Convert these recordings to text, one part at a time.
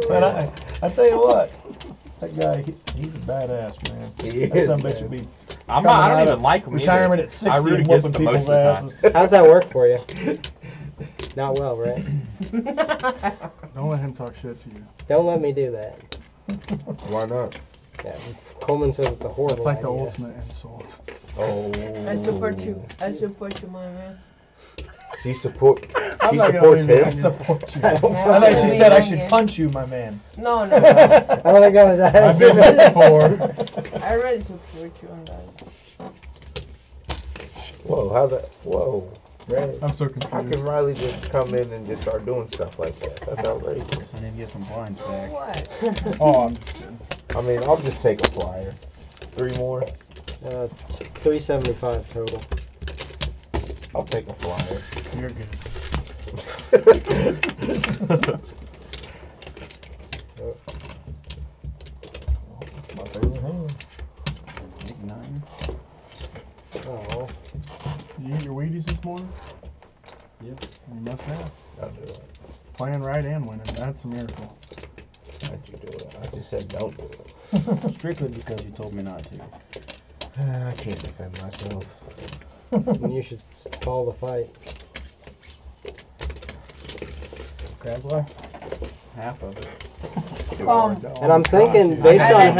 But I tell you what, that guy, he's a badass, man. He is, that son bitch should be. I don't even like him retirement either. at 60 and whooping people's asses. How's that work for you? Not well, right? Don't let him talk shit to you. Don't let me do that. Why not? Yeah, Coleman says it's a horrible It's like the idea. ultimate insult. Oh. I support you. I support you, my man. She supports him. I support you. I thought she said I should punch you, my man. No. I don't think I was I've been there before. I already support you on that. Whoa, how that? Whoa. Right. I'm so How confused. can Riley just come in and just start doing stuff like that? That's outrageous. I need to get some blinds back. What? Oh, I'm just kidding. I mean, I'll just take a flyer. 3 more. 375 total. I'll take a flyer. You're good. My favorite hand. Big 9. Oh. You eat your Wheaties this morning? Yep. You must have. I'll do it. Playing right and winning. That's a miracle. How'd you do it? I just said don't do it. Strictly because you told me not to. I can't defend myself. And you should call the fight. Crab bar? Half of it. And I'm thinking, based on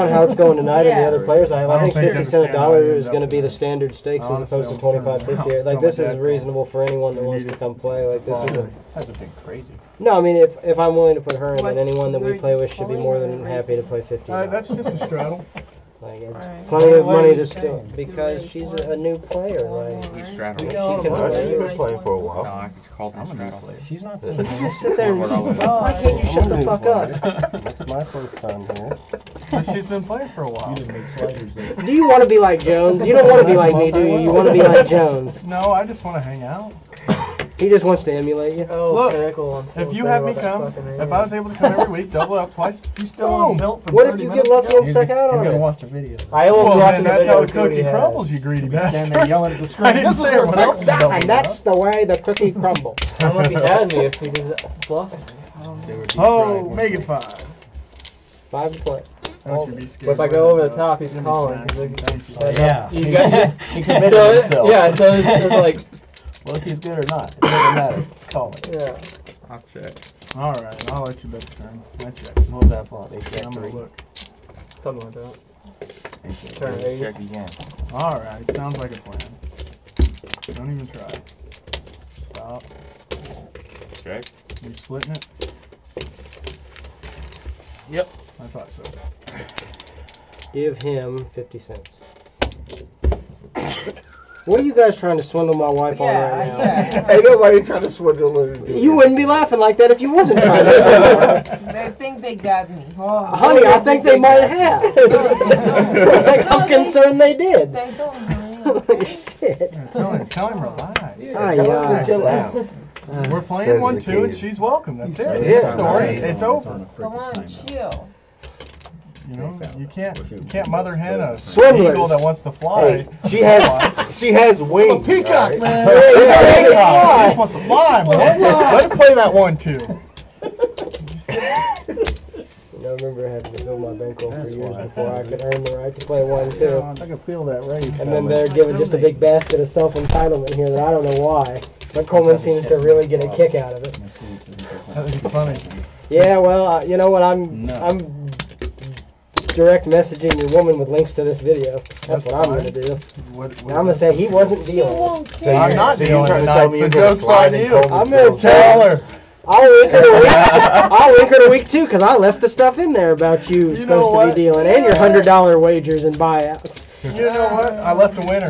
how it's going tonight and the other players I have, I think 50 cents a dollar is going to be the standard stakes as opposed to 25.50. Like this is reasonable for anyone that wants to come play. Like this isn't. Hasn't been crazy. No, I mean if I'm willing to put her in, then anyone that we play with should be more than happy to play 50. That's just a straddle. Like it's plenty of money to steal because she's a new player. Like We straddle. she No, can she's play. been playing for a while. No, it's called a straddle. She's not. Just sit there and why can't you shut the fuck up? That's my first time here. But she's been playing for a while. You didn't make sliders there. Do you want to be like Jones? You don't want to be like me, do you? You want to be like Jones. No, I just want to hang out. He just wants to emulate you. Look, if you have me come, if I was able to come every week, double up twice, You still on tilt for What if 30 you minutes get lucky ago? and suck out on gonna it? watch the video. I will well, watch then the that's video how to the see what he cookie has. crumbles, you greedy Stand there bastard. yelling at the I screen. didn't This is say where it was tilt's that. going. And that's the way the cookie crumbles. I'm gonna be telling you if he does bluffing. Oh, make it 5. 5 to play. Don't you be scared. But if I go over the top, he's calling. Thank you. Yeah. You got He committed so himself. yeah, so it's like Well, if he's good or not, it doesn't matter. It's calling. yeah. I'll check. All right, I'll let you bet the turn. I check. What was that for? They I'm checked gonna 3. look. Something like that. Turn Turn 8. Check again. All right, sounds like a plan. Don't even try. Stop. Check. You splitting it? Yep. I thought so. Give him 50 cents. What are you guys trying to swindle my wife on right now? Ain't nobody trying to swindle her. You wouldn't be laughing like that if you wasn't trying to swindle her. They think they got me. Oh, Honey, I think they might have. I'm concerned they did. They don't. Holy shit. Yeah, tell him relax. Chill out. We're playing Says 1-2 the and kid. she's welcome. That's it. Yeah, It's a story. nice. It's over. Come on, chill. You know, you can't mother hen a Swindlers. eagle that wants to fly. Hey, she has wings. peacock, right? man. She just wants to fly, man. Let him play that 1-2. I remember having to fill my bankroll for years before I could earn the right to play 1-2. I can feel that raise. And then they're giving just a big basket of self-entitlement here that I don't know why. But Coleman seems to really get a kick out of it. That's funny. Yeah, well, you know what? I'm direct messaging your woman with links to this video. That's what I'm going to do. I'm going to say he wasn't She dealing. won't So care. I'm not so dealing you're trying to tonight, tell me so you're gonna joke's slide on in you. Coleman's I'm gonna girl's Tell house? her. I'll link her a week. I'll link her a week too, because I left the stuff in there about you, know supposed to what? be dealing, and your $100 wagers and buyouts. You know what? I left a winner.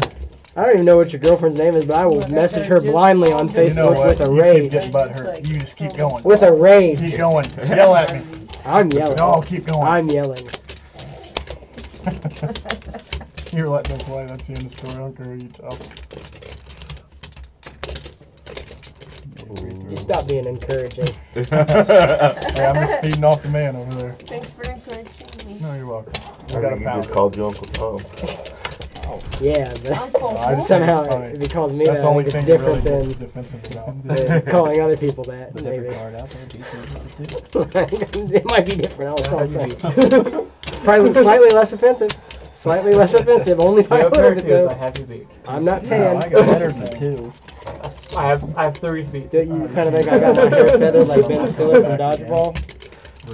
I don't even know what your girlfriend's name is, but I will message her blindly on You know Facebook what? with a You keep rage. getting butthurt. You just keep going. With a rage. Keep going. Yell at me. I'm yelling. No, keep going. I'm yelling. You're letting them play. That's the end of the story. I don't care who you tell. You stop being encouraging. Hey, I'm just feeding off the man over there. Thanks for encouraging me. No, you're welcome. I think he just called you Uncle Tom. Yeah, but Uncle somehow funny. if he calls me That's the that, only it's thing different really than defensive about. than calling other people that. Maybe. It might be different. That's all I'm saying. Probably slightly less offensive. Slightly less offensive. Only If you have 5 of it pair twos, I though. have you beat. I'm not No, 10. I got better than 2. I have 3 beat. Do you kind of think I got my hair feathered like Ben Stiller from Dodgeball?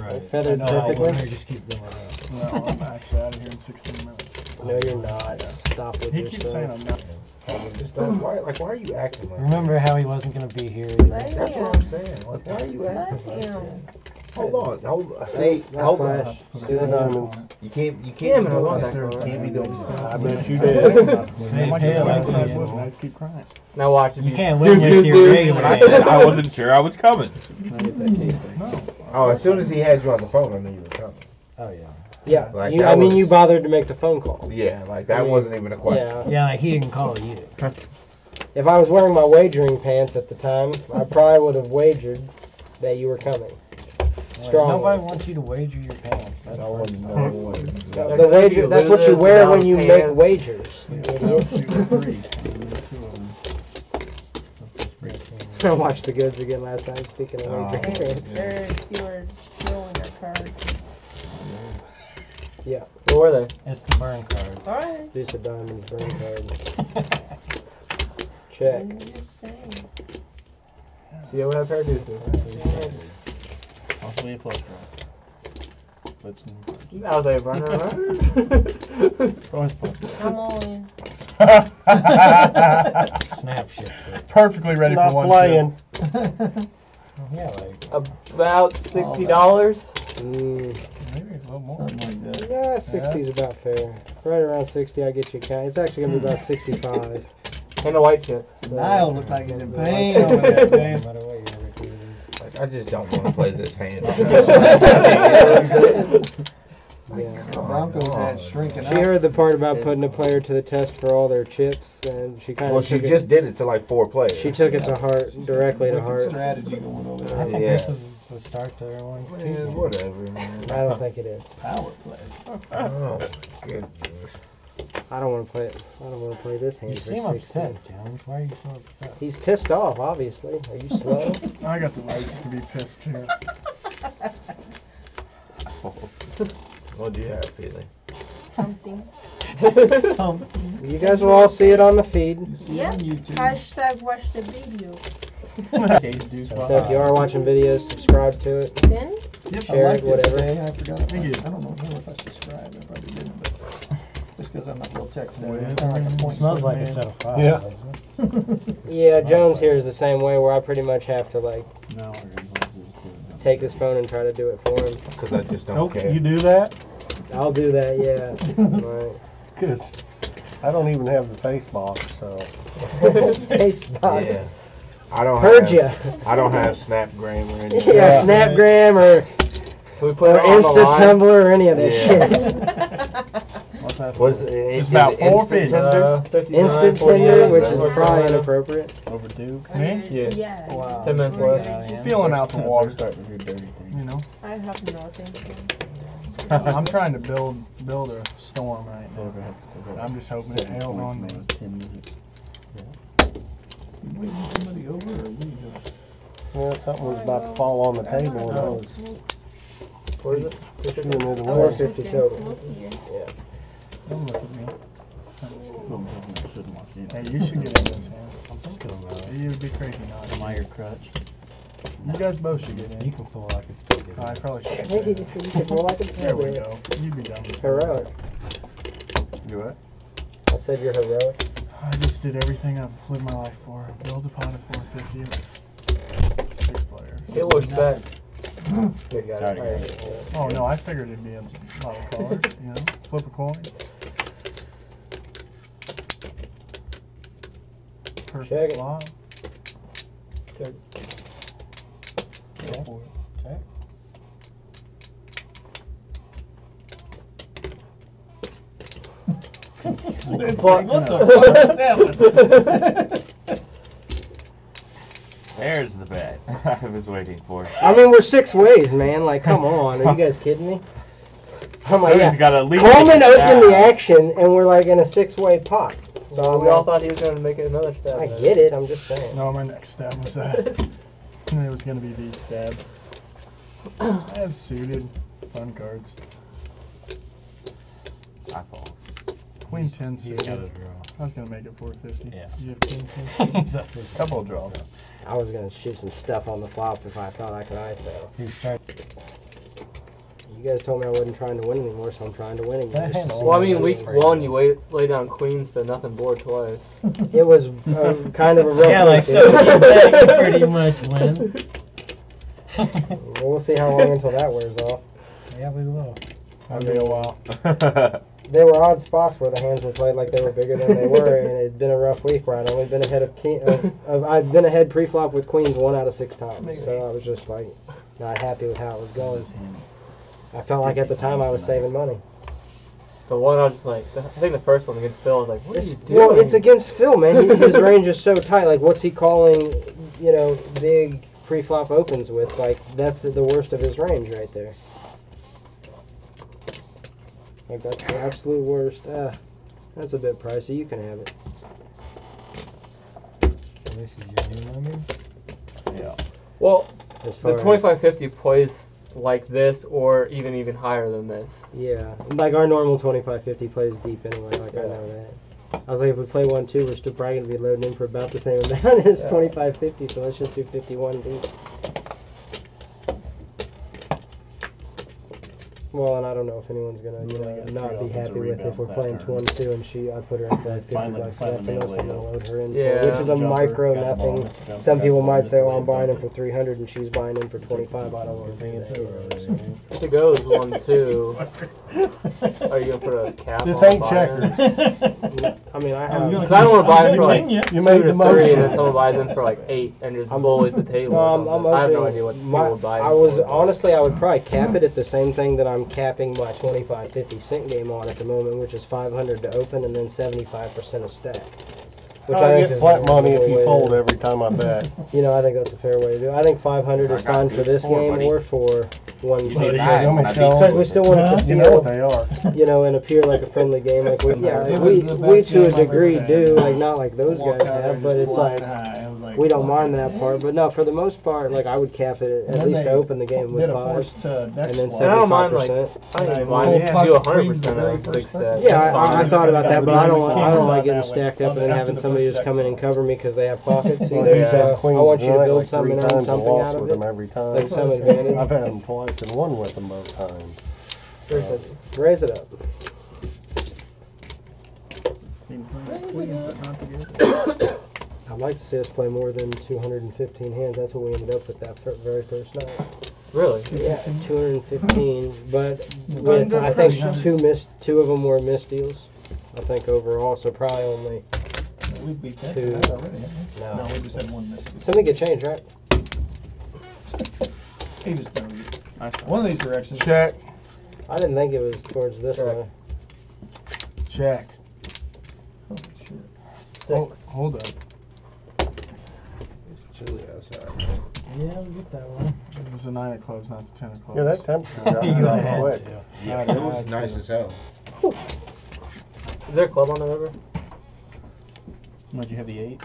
Right. Feathered I know how perfectly? long they just keep going up. No, I'm actually out of here in 16 minutes. No, you're not. Stop with He keeps saying yourself. I'm not. Just don't, why are you acting like Remember how he wasn't going to be here? Let that? That's him. what I'm saying. Like, why are you Let acting like him. that? Hold on. See, Not hold on. flash. Do the diamonds. You can't be Damn it, I doing want that. that You card. can't be doing that. I bet you Same did. tail, I can't. I just keep crying. Now watch it. You be- can't win with your regular When I said hand. I wasn't sure I was coming. No. Oh, as soon as he had you on the phone, I knew you were coming. Oh, yeah. Yeah. Like, You, that I mean, was- you bothered to make the phone call. Yeah, like that I mean, wasn't even a question. Yeah. Yeah, like he didn't call you. If I was wearing my wagering pants at the time, I probably would have wagered that you were coming. Strongly. Nobody wants you to wager your pants. That's No one, personal. no one. The wager, that's what you Losers wear when without you make pants. wagers. You idiot. I watched the goods again last night, speaking of Oh. wagering pants. There's your showing your card. What were they? It's the burn card. Alright. Deuce of diamonds, burn card. Check. I'm just saying. See, I would have pair of deuces. Possibly a flush draw. Let's I was like, runner. I'm all in. Snap shits it. Perfectly ready Not for one playing. Yeah, like. About $60. Mm, Maybe a little more. yeah, 60 is about fair. Right around 60, I get you. It's actually gonna be about 65. And a white chip. So. Niall looks like he's in pain over that, No man. matter what your record is. Like, I just don't want to play this hand. Yeah. Bronco's had shrinking She up. heard the part about putting a player to the test for all their chips, and she kind Well, of she took just did it to like 4 players. She took it to heart, directly to Wicked heart. strategy going over I there. think Yeah. this is the start to everyone. Yeah, whatever, man. I don't think it is. Power play. Oh, goodness. I don't want to play it. I don't want to play this hand You for seem 16. upset, Jones. Why are you so upset? He's pissed off, obviously. Are you slow? I got the right to be pissed too. What do you have, Feely? Something. Something. You guys will all see it on the feed. Yeah. On YouTube. Hashtag watch the video. So if you are watching videos, subscribe to it. Then Yep, Share I liked it, whatever. Today. I forgot. If Thank you. I don't know if I subscribed. I probably didn't, but just because I'm not real tech savvy. Well, I'm kinda like a It point smells like a man. set of five. Yeah. doesn't it? Yeah, Jones here is the same way, where I pretty much have to like No, take his phone and try to do it for him. Because I just don't Nope, care. you do that? I'll do that, yeah. Right. Because I don't even have the face box, so. Face box. Yeah. I don't Heard have, ya. I don't have Snapgram or anything. Yeah, Snapgram or Can we put or it on the Insta line? Tumblr or any of that Yeah. shit. Was it, It's is about it Instant 450. Tinder? 59, Instant 48, Tinder, which is somewhere probably around there. inappropriate. Overdue. Me? Yeah. Yeah. Wow. 10 minutes left. Feeling out the water. Starting to do dirty things. You know, I have nothing. I'm trying to build a storm right now. I'm just hoping it hails on me. You waiting somebody over or what are you doing? Yeah, something was about to fall on the table and I was What is it? shooting it away. 450 total. Don't look at me. Shouldn't watch you. Hey, you should get in this, man. I'm thinking about it. You would be crazy not. Am I your crutch? You guys both should get You in. can fool like a still get I probably should. Hey, you could roll like a There we silver. go. You'd be done with it. Heroic. Do what? I said you're heroic. I just did everything I've lived my life for. Build a pot of 450. 6 players. It looks bad. Good guy. Sorry, Alright. Oh no, I figured it'd be a lot of cards, you know? Flip a coin. Check Perfect it. flop. Check. Go for it. Check. It's Fuck. like, what the fuck is that? There's the bet I was waiting for. I mean, we're 6 ways, man. Like, come on. Are you guys kidding me? I'm like, Somebody's got to leave. Coleman opened the action, and we're like in a 6-way pot. So So we all thought he was going to make it another stab. I get it. I'm just saying. No, my next stab was that. It was gonna be these stabs. I have suited fun cards. I fall. Queen 10 You suited. got a draw. I was gonna make it 450. Yeah. You have King 10 Exactly. Couple of draws. I was gonna shoot some stuff on the flop if I thought I could ISO. You guys told me I wasn't trying to win anymore, so I'm trying to win again. just to see Well, I what mean, it week is. one, you lay down queens to nothing board twice. It was kind of a rough Yeah, like week, so you pretty much win. Well, we'll see how long until that wears off. Yeah, we will. That'll be a while. There were odd spots where the hands were played like they were bigger than they were, and it'd been a rough week where I'd only been ahead I'd been ahead pre-flop with queens 1 out of 6 times, so I was just like not happy with how it was going. I felt like at the time I was saving money. The one I was just like, I think the first one against Phil was like, what are you doing? Well, it's against Phil, man. His range is so tight. Like, what's he calling, big pre-flop opens with? Like, that's the worst of his range right there. Like, that's the absolute worst. That's a bit pricey. You can have it. So this is your new number? Yeah. Well, As the far as, 2550 plays like this or even higher than this. yeah, like our normal 2550 plays deep anyway. Like, I Yeah. know that. I was like, if we play 1-2, we're still probably going to be loading in for about the same amount as 2550, so let's just do 51 deep. Well, and I don't know if anyone's gonna, not be happy with if we're playing 1-2 and I put her in for like 50 bucks. So that's the most I'm gonna load her in Yeah. for, which is a micro got the nothing. bonus, jumper, Some got people the might bonus, say, well, got I'm the buying in bonus. for 300 and she's buying in for 25. I don't want to do that. If it goes 1-2, are you gonna put a cap This on ain't buying? checkers. I mean, I I was have. Because I don't want to buy in for like You 2 made to the 3 and then motion. someone buys in for like 8 and just bullies the table. No, or I'm something. I have no open. idea what people would buy in I was for. honestly, I would probably cap it at the same thing that I'm capping my 25-50 cent game on at the moment, which is 500 to open and then 75% of stack. Which I think get is flat a money if reasonable you way fold to- every time I bet. I think that's a fair way to do it. I think 500 So I is got fine for these this four, game buddy. or for one You game. need Yeah, that let me when I show beat Because we still want it to You know what feel, they are. and appear like a friendly game. Like we, It was the we best to a game I've ever degree had. do, like not like those Walked guys out there have, and but just it's flying like high. I was like, we don't fuck mind it, that man. part. But no, for the most part, like I would cap it And at then least to they open the game with Did a 5, forced deck and then swap. And I don't mind, like, 75%. I don't even Yeah. mind if you Full do tuck 100% queens the of very big first stack. time. Yeah, That's I fine. thought about that, but I don't Can't like do getting that stacked way. up and then After having the somebody first just come in and deck cover me because they have pockets Oh, either. yeah. So I Queens want you to tonight, build like something 3 and earn times and something lost out of with it, them every time. like some advantage. I've had them twice and won with them both times. Raise it up. I'd like to see us play more than 215 hands. That's what we ended up with that very first night. Really? Yeah, 215. But with, I think two of them were misdeals. I think overall, so probably only. We beat that Two. tonight already, haven't we? No. No, we just had one missed. Something get changed, right? He just knows it. Nice One of these directions. Check. I didn't think it was towards this Check. way. Check. Holy shit. Oh, hold up. It's chilly outside. Yeah, we get that one. It was a 9 of clubs, not the 10 of clubs. Yeah, that temperature got You're gonna dropped have quick. to. Yeah, it was nice as hell. Is there a club on the river? Would you have the 8?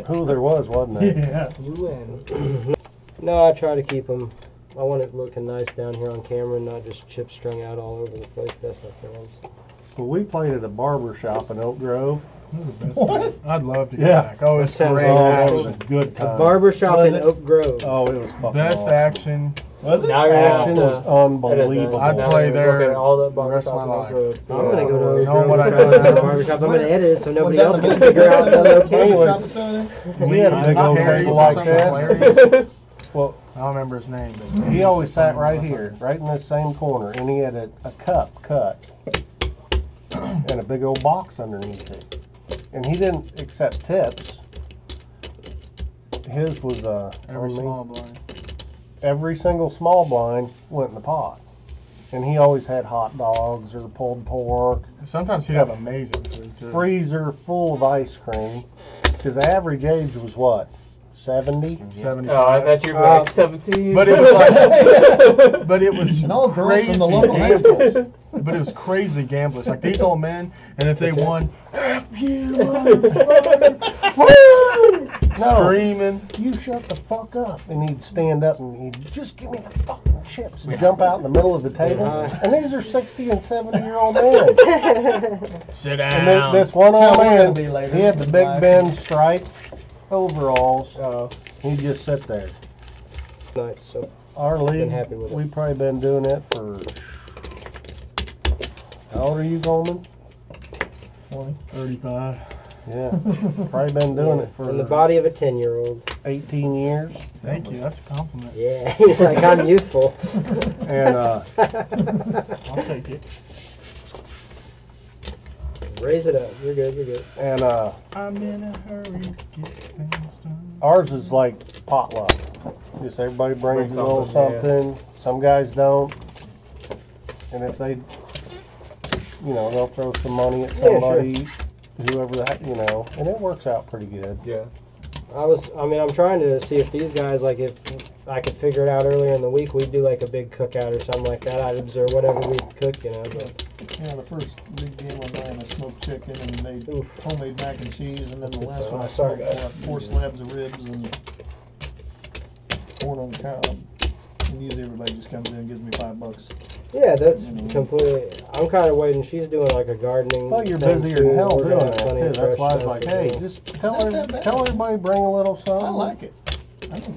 Who there was, wasn't there? Yeah. You win. No, I try to keep them. I want it looking nice down here on camera and not just chips strung out all over the place. That's my feelings. Well, we played at a barber shop in Oak Grove. This is the best What? time. I'd love to go Yeah. back. Oh, it's That sounds great Oh, that action. was a good A time. barber shop Was in it? Oak Grove. Oh, it was fucking Best awesome. action. Was it? Now you're gonna have Action to was unbelievable. I'd now play you're there looking at all the the rest of my life. I'm gonna go to Oak Know Grove what I and try did? to barber shop. I'm gonna edit it so nobody Was else that can the figure out the barber location. shop that's over there? We had a big old Terry's table or like something, this. Larry's. Well, I don't remember his name, but he always sat right here, right in this same corner, and he had a cup cut and a big old box underneath it. And he didn't accept tips. His was every only- small blind. every single small blind went in the pot. And he always had hot dogs or pulled pork, Sometimes he'd have amazing food too. freezer full of ice cream. His average age was what? 70. 75. Oh, I thought you were like 17. But it was like, but it was And all girls crazy from the local high school. gamblers. But it was crazy gamblers. Like these old men, and if they won, F you, motherfucker, screaming. You shut the fuck up. And he'd stand up and he'd just give me the fucking chips and jump out in the middle of the table. And these are 60 and 70-year-old men. Sit And down. this one old Tell man, me later. he had the Big Ben striped overalls. Oh. He'd just sit there. Nice. So Our league, happy with it. we've probably been doing it for... How old are you, Coleman? 35. Yeah. Probably been doing it in the for body of a 10-year-old. 18 years. Thank you. That's a compliment. Yeah, he's like, I'm youthful. And I'll take it. Raise it up. You're good. You're good. and I'm in a hurry to get things done. ours is like potluck. Just everybody brings a little something. Some guys don't. And if they, they'll throw some money at sure. somebody, whoever that, and it works out pretty good. Yeah. I'm trying to see if these guys, like, if I could figure it out earlier in the week, we'd do like a big cookout or something like that. Items or whatever we cook, But. Yeah, the first big game was buying a smoked chicken and made homemade mac and cheese, and then the last one I Sorry, smoked guys. 4 slabs of ribs and corn on the cob. And usually everybody just comes in and gives me $5. Yeah, that's completely. I'm kind of waiting. She's doing like a gardening. Well, you're thing, busier too. than hell We're doing gonna have that plenty too. of That's fresh why I was stuff like, to hey, do. just It's not that bad. tell everybody bring a little something. I like it.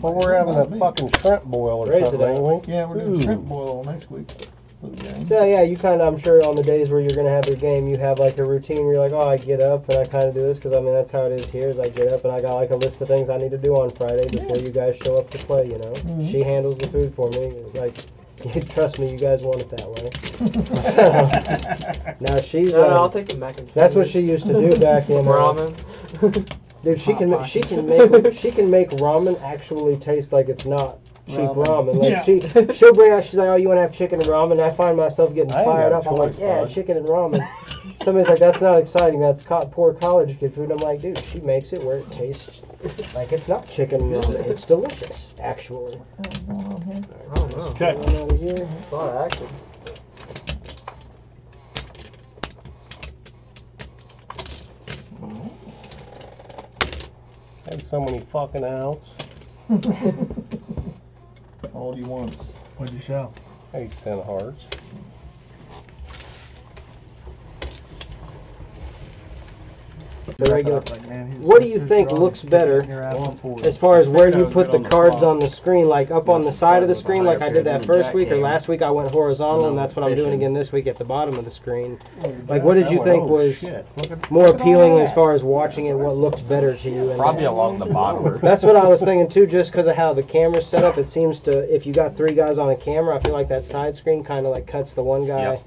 Well, we're having a fucking shrimp boil or Raise it something, up. ain't we? Yeah, we're doing Ooh. shrimp boil next week for the game. So yeah, you kind of, I'm sure on the days where you're going to have your game, you have like a routine where you're like, oh, I get up and I kind of do this, because that's how it is here, is I get up and I got like a list of things I need to do on Friday before you guys show up to play, Mm-hmm. She handles the food for me, like, trust me, you guys want it that way. Now she's, No, I'll take the mac and cheese. that's what she used to do back in, Ramen. dude, she can make ramen actually taste like it's not cheap ramen. Like Yeah. she'll bring out, she's like, oh, you want to have chicken and ramen? I find myself getting I ain't fired got up. a I'm like, choice, yeah, bud. chicken and ramen. Somebody's like, that's not exciting. That's poor college kid food. I'm like, dude, she makes it where it tastes like it's not chicken and ramen. It's delicious, actually. I don't know. Okay. Going out of here. It's a lot of action. Had so many fucking outs. All you want. What'd you show? Ace 10 of hearts. The regular. Like, man, he's What do you just think drawing, looks sticking better your ass on forward. as far as where I you was put good the on the cards flop. on the screen, like up on the side of the screen, like I did that first week, or Jack last week I went horizontal, No, and that's what I'm doing fishing. again this week at the bottom of the screen. Like, what did you Oh, think oh, was shit. Look at more appealing as far as watching it? What looked better to you? In Probably that? along the bottom. That's what I was thinking too, just because of how the camera's set up. It seems to, if you got 3 guys on a camera, I feel like that side screen kind of like cuts the one guy, Yep.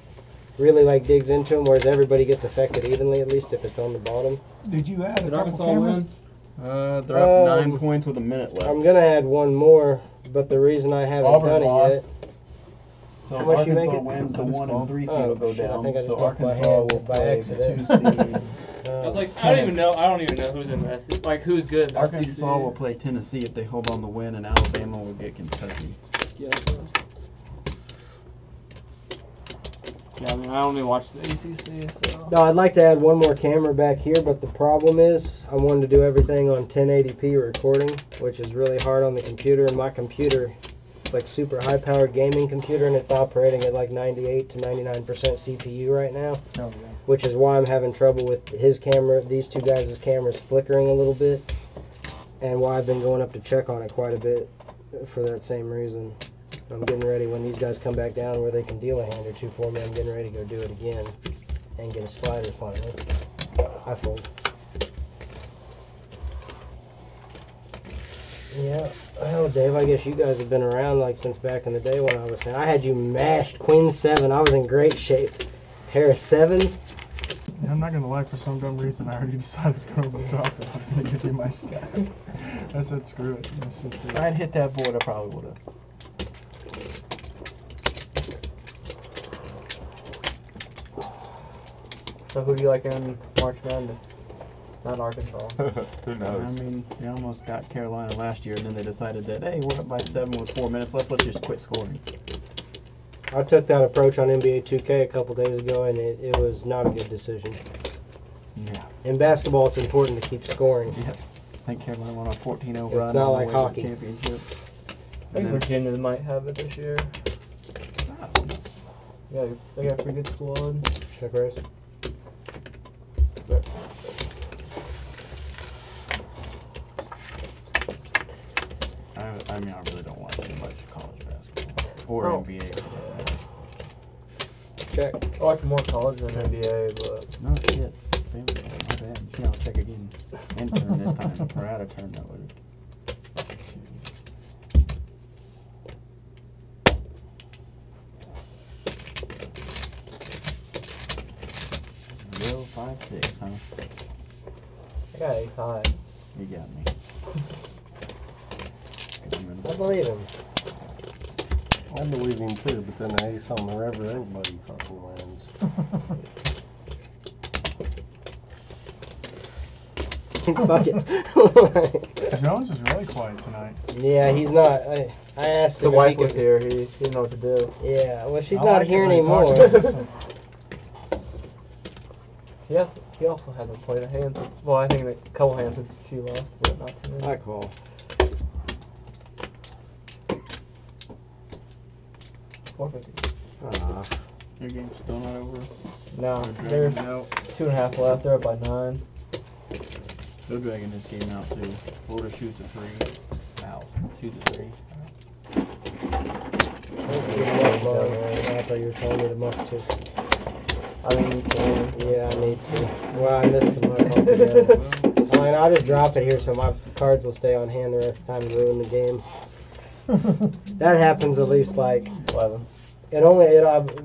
really like digs into him, whereas everybody gets affected evenly, at least if it's on the bottom. Did you add a Did couple Arkansas cameras? win? They're up 9 Um, points with a minute left. I'm gonna add one more, but the reason I haven't Auburn done lost. it yet. So How much you make Arkansas it? wins, the 1 and 3 seed Oh, will go shit, I down. think I just So broke my Arkansas hand will by play the accident. 2 seed. I was like, I don't even know who's in the SEC. Like, who's good in the Arkansas SEC. will play Tennessee if they hold on to win, and Alabama will get Kentucky. Yeah, I mean, I only watch the ACC, so. No, I'd like to add one more camera back here, but the problem is I wanted to do everything on 1080p recording, which is really hard on the computer, and my computer is like super high-powered gaming computer, and it's operating at like 98 to 99% CPU right now, Oh, yeah. which is why I'm having trouble with his camera, these 2 guys' cameras flickering a little bit, and why I've been going up to check on it quite a bit for that same reason. I'm getting ready when these guys come back down where they can deal a hand or 2 for me. I'm getting ready to go do it again and get a slider finally. I fold. Yeah. Oh, Dave, I guess you guys have been around like since back in the day when I was saying I had you mashed Queen 7. I was in great shape. Pair of 7s. Yeah, I'm not gonna lie, for some dumb reason I already decided to go over the top and I was gonna give you my stack. I said screw it. Let's just do If it. I'd hit that board, I probably would have. So who do you like in March Madness? Not Arkansas. Who knows? I mean, they almost got Carolina last year, and then they decided that, hey, we're up by 7 with 4 minutes left. Let's just quit scoring. I took that approach on NBA 2K a couple days ago, and it was not a good decision. Yeah. In basketball, it's important to keep scoring. Yeah. I think Carolina won a 14-0 run. It's not like on the way to hockey. the championship. I think Virginia might have it this year. Yeah, they got a pretty good squad. Check raise. I mean, I really don't watch too much college basketball or NBA. Check. I watch more college than NBA, but no shit. My bad. Yeah, I'll check again. In turn this time, or out of turn that way. Real 5-6, huh? I got 8-5. You got me. I believe him. I believe him too, but then the ace on the river, everybody fucking wins. Fuck it. Jones is really quiet tonight. Yeah, he's not. I asked The him. wife if he was could, here. He didn't know what to do. Yeah, well, she's I not like here it when he anymore. talks. He also hasn't played a hand. Well, I think a couple hands since she left, but not too many. I call. Your game's still not over? No, They're there's dragging out. 2.5 left. They're up by 9. They're dragging this game out too. Florida shoots a 3. Wow. Shoots a 3. I thought you were telling me to muck too. I mean, you can. Yeah, I need to. Well, I missed the muck altogether. I mean, I'll just drop it here so my cards will stay on hand the rest of the time and ruin the game. That happens at least like 11.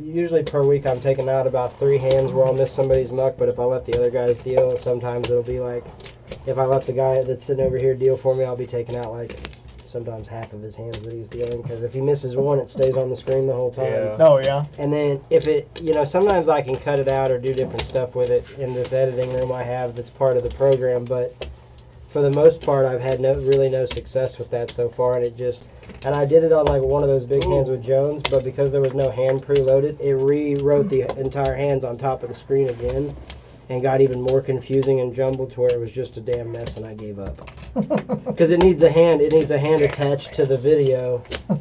Usually per week I'm taking out about 3 hands where I'll miss somebody's muck, but if I let the other guys deal, sometimes it'll be like, if I let the guy that's sitting over here deal for me, I'll be taking out like sometimes half of his hands that he's dealing, because if he misses one, it stays on the screen the whole time. Yeah. Oh, yeah. And then if it, sometimes I can cut it out or do different stuff with it in this editing room I have that's part of the program, but for the most part I've had really no success with that so far, and I did it on like one of those big hands with Jones, but because there was no hand preloaded, it rewrote the entire hands on top of the screen again and got even more confusing and jumbled to where it was just a damn mess, and I gave up. Because it needs a hand attached to the video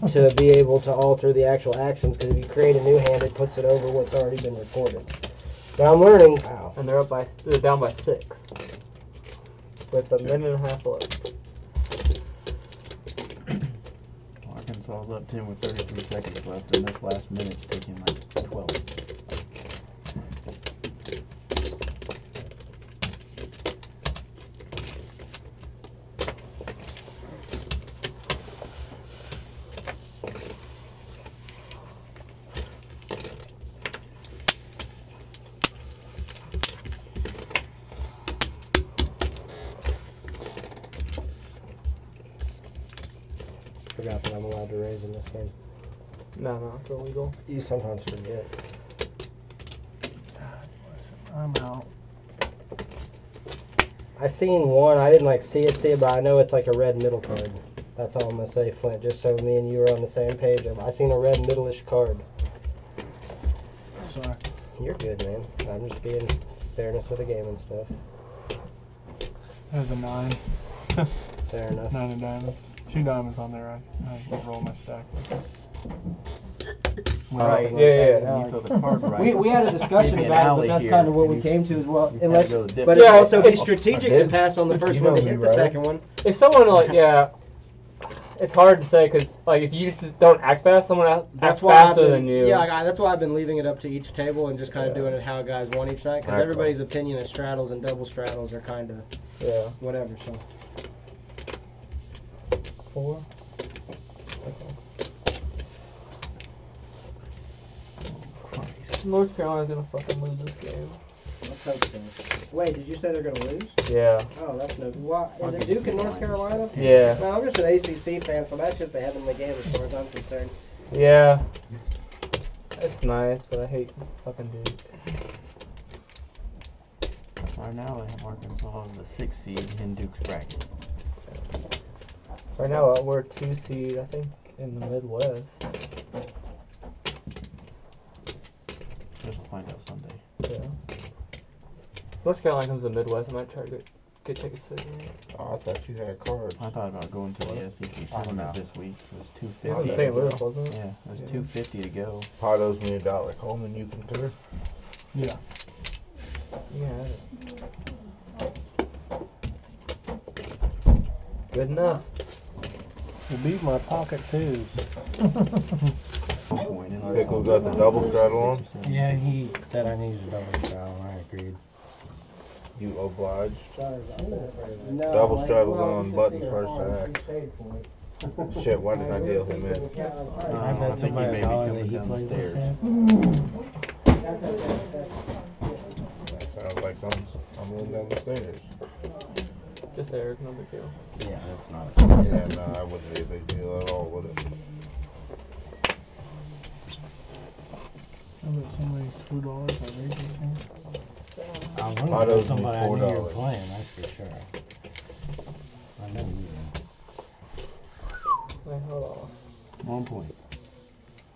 to be able to alter the actual actions, because if you create a new hand, it puts it over what's already been recorded. But I'm learning. And they're down by 6. With a minute and a half left. Arkansas's up 10 with 33 seconds left, and this last minute's taking like 12. Forgot that I'm allowed to raise in this game. No, it's illegal. You sometimes forget. I'm out. I seen one. I didn't see it, but I know it's like a red middle card. That's all I'm gonna say, Flint. Just so me and you are on the same page. I seen a red middle-ish card. Sorry. You're good, man. I'm just being fairness of the game and stuff. There's a 9. Fair enough. 9 of diamonds. 2 diamonds on there. I roll my stack. Right. Yeah. You throw the card right. We had a discussion about it, but that's kind of what we came to as well. Unless, but but yeah, also be it's strategic to pass on the first one to hit the second one. If someone it's hard to say, because if you just don't act fast, someone acts faster than you. Yeah, that's why I've been leaving it up to each table and just kind of doing it how guys want each night, because everybody's opinion of straddles and double straddles are kind of whatever. So 4. North Carolina's gonna fucking lose this game. Let's hope so. Wait, did you say they're gonna lose? Yeah. Oh, that's no. Why? Is it Duke and North Carolina? Yeah. No, I'm just an ACC fan, so that's just a heavenly game as far as I'm concerned. Yeah. It's nice, but I hate fucking Duke. Right now, they have Arkansas as the 6th seed in Duke's bracket. Right now, we're 2 seed, I think, in the Midwest. We'll find out Sunday. Yeah. North Carolina comes to the Midwest. I might try to get tickets to it. Oh, I thought you had cards. I thought about going to the SEC tournament this week. It was It was $250. in St. Louis, wasn't it? Yeah, it was $250 to go. Pot owes me $1. Coleman, you can tour. Yeah. Yeah. Good enough. You beat my pocket twos. Pickle got the double straddle on. Yeah, he said I needed a double straddle, and I agreed. You obliged. Double straddle's on button first act. Shit, why did I deal him in? I bet somebody $1 that he plays this hand. Sounds like I'm going down the stairs. Just Eric, no big deal. Yeah, that's not. Yeah, no, that wouldn't be a big deal at all, would it? I bet somebody $2 I raised this hand. I was wondering Autos if somebody I me knew you were $4. playing, that's for sure. I know you Wait, hold on. 1 point.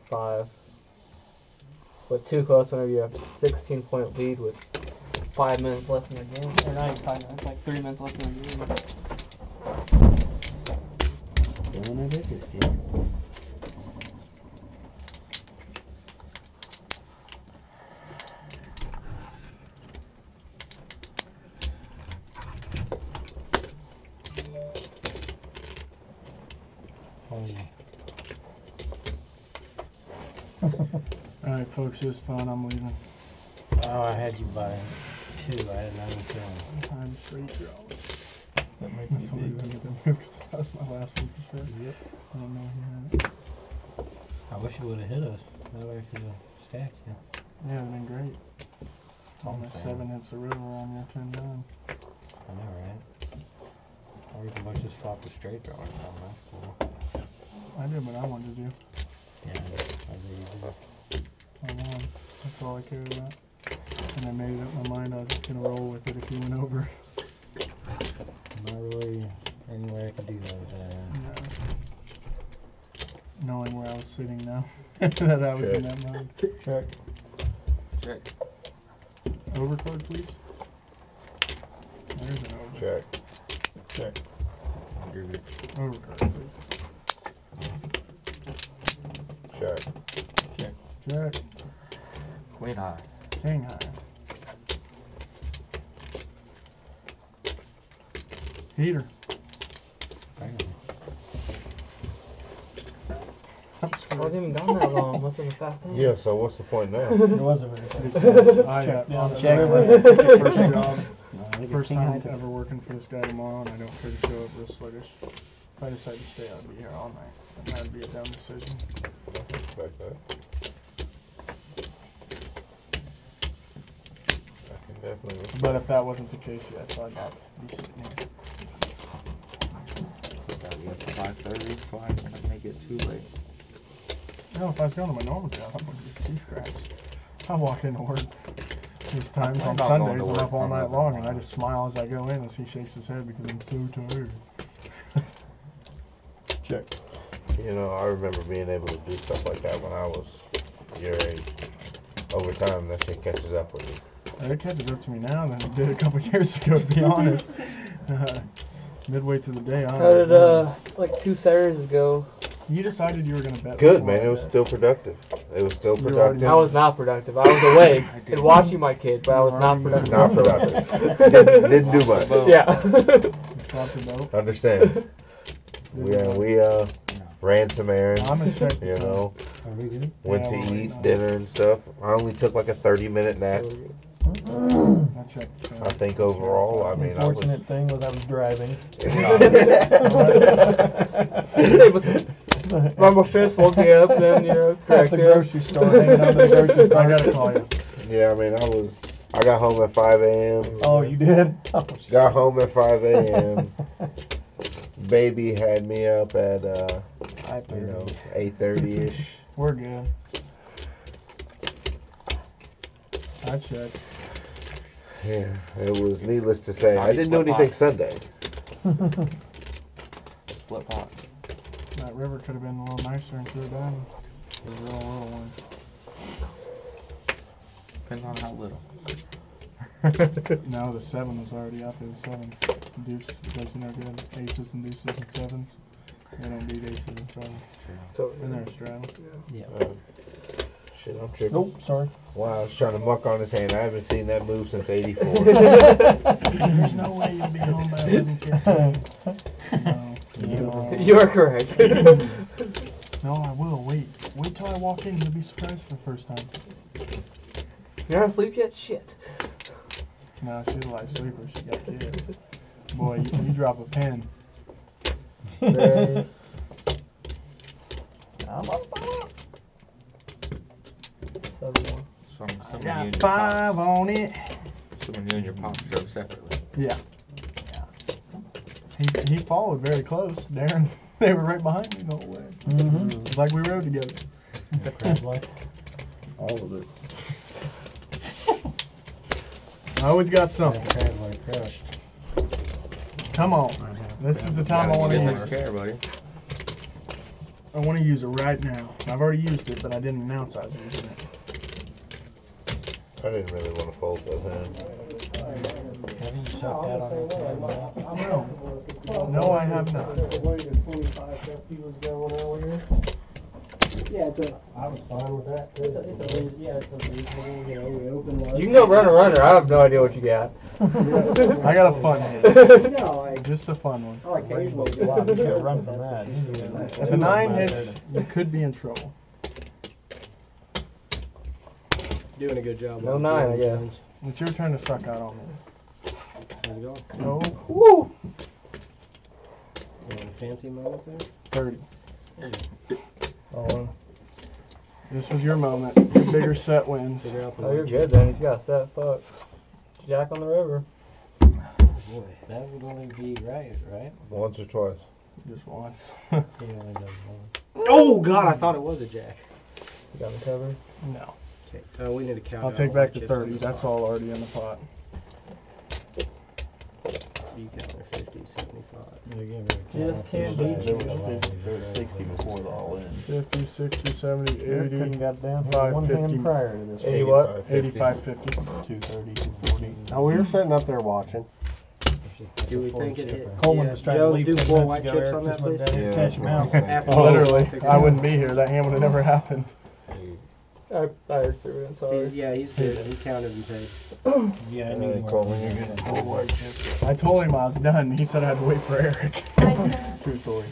5. But too close whenever you have 16-point lead with 5 minutes left in the game. Or not even 5 minutes, like 3 minutes left in the game. Going at it this game. Alright, folks, it was fun. I'm leaving. Oh, I had you by 2. I had another 2. Time straight draw. That might That's be always big. gonna get the mixed. That was my last one for sure. Yep. I don't know who had it. I wish you would have hit us. That way I could have stacked you. Yeah, it'd been great. Almost 7 hits the river on your 10-9. I know, right? Or you can both just flop a straight draw or something. That's cool. I did what I wanted to do. Yeah, I know you do. I won. That's all I cared about. And I made up my mind I was just gonna roll with it if you went over. Not really any way I could do that. No. Knowing where I was sitting now. That I was in that mode. Check. Check. Overcard, please. There's an over. Check. Check. Overcard, please. Check. Check. Queen high. King high. Heater. I wasn't even gone that long. Must have been fast. Yeah, so what's the point now? It wasn't very Because I Check. first job, first time ever working for this guy tomorrow, and I don't care to show up real sluggish. If I decide to stay, I'll be here all night. And that'd be a dumb decision. I expect that. I can definitely. But if that wasn't the case, yeah, so I'd have to be sitting here. Gotta be up to 5:30, so I can't make it too late. No, if I was going to my normal job, I wouldn't be too scratched. I walk into work. There's times I'm on not going Sundays to I'm work up all on night that long, and I tomorrow. just smile as I go in as he shakes his head because I'm so tired. Check. You know, I remember being able to do stuff like that when I was your age. Over time, that shit catches up with you. It catches up to me now than it did a couple years ago, to be honest. Midway through the day, I How did, like 2 Saturdays ago? You decided you were going to bet. Good, before man. I It was bet. still productive. It was still You were already- productive. I was not productive. I was awake and watching my kid, but I was not productive. Not productive. Didn't do much. Yeah. Dropped the boat. Understand. We ran some errands. I'm gonna check the You know, Are we good? went Yeah, to we're eat waiting on dinner and stuff. I only took like a 30-minute nap. I checked. I think overall, I mean, I was. Unfortunate thing was I was driving. Rumble strips, woke me up, then, you know, At correct the grocery store, hanging out in the grocery I cart. gotta call you. Yeah, I mean, I got home at 5 a.m. Oh, you did? Oh, Got home at 5 a.m. Baby had me up at, 8:30-ish. We're good. I checked. Yeah, it was needless to say. I didn't do anything Sunday. Split pot. That river could have been a little nicer and threw it down. The real little ones. Depends on how little. No, the 7 was already out there. The 7 deuce does you no good. Aces and deuces and 7s. They don't beat aces and 7s. So, And they're a straddle. Yeah. Shit, I'm tripping. Nope, sorry. Wow, I was trying to muck on his hand. I haven't seen that move since '84. There's no way you'll be home by 11:15. No. you are correct. No, I will. Wait till I walk in. You'll be surprised for the first time. You're not asleep yet? Shit. No, she's a light sleeper. She got kids. Boy, you drop a pin. Very- I'm up. 7-1. So I'm assuming you Got and your 5 pops. on it. Assuming you and your pops drove separately. Yeah. He followed very close. Darren, they were right behind me the whole way. Mm-hmm. It's like we rode together. All of it. I always got something. Come on. This is the time I want to Get use this it. chair, buddy. I want to use it right now. I've already used it, but I didn't announce I was using it. I didn't really want to fold with him. Haven't you sucked out on that side now? No, I have not. Yeah, I was fine with that. You can go runner. I have no idea what you got. I got a fun hit. Just a fun one. Wow, you gotta run from that. If a 9 hits, you could be in trouble. Doing a good job. No 9, I guess. It's your turn to suck out on me. How's it going? No. Woo! You want a fancy moment there? 30. Oh, This was your moment. Your bigger set wins. Figure out the you're good then. You got set. Fuck. Jack on the river. Boy, that would only be right? Once or twice. Just once. He only does one. Oh God, I thought it was a jack. You got me covered. No. Okay. We need to count. I'll out take all back the the chips on 30. the That's pot. all already in the pot. You count there 50, 75. Just can't beat There was 60 before the all in. 50, 60, 70, Eric 80, couldn't got down 5, one 50. hand prior to this. 80 what? 85, 50. 230, 240. Now we were sitting up there watching. Do we think it hit? Coleman was trying to Jones, leave do 10 4 minutes white ago, chips Eric on that, just went please. down there and catch him out. After Literally, figure I it wouldn't be here. That hand would have never happened. I threw it in. Sorry. Yeah, he's good. He counted and paid. Yeah, I Hey, knew Coleman, you're getting I told him I was done. He said I had to wait for Eric. I tell- True story.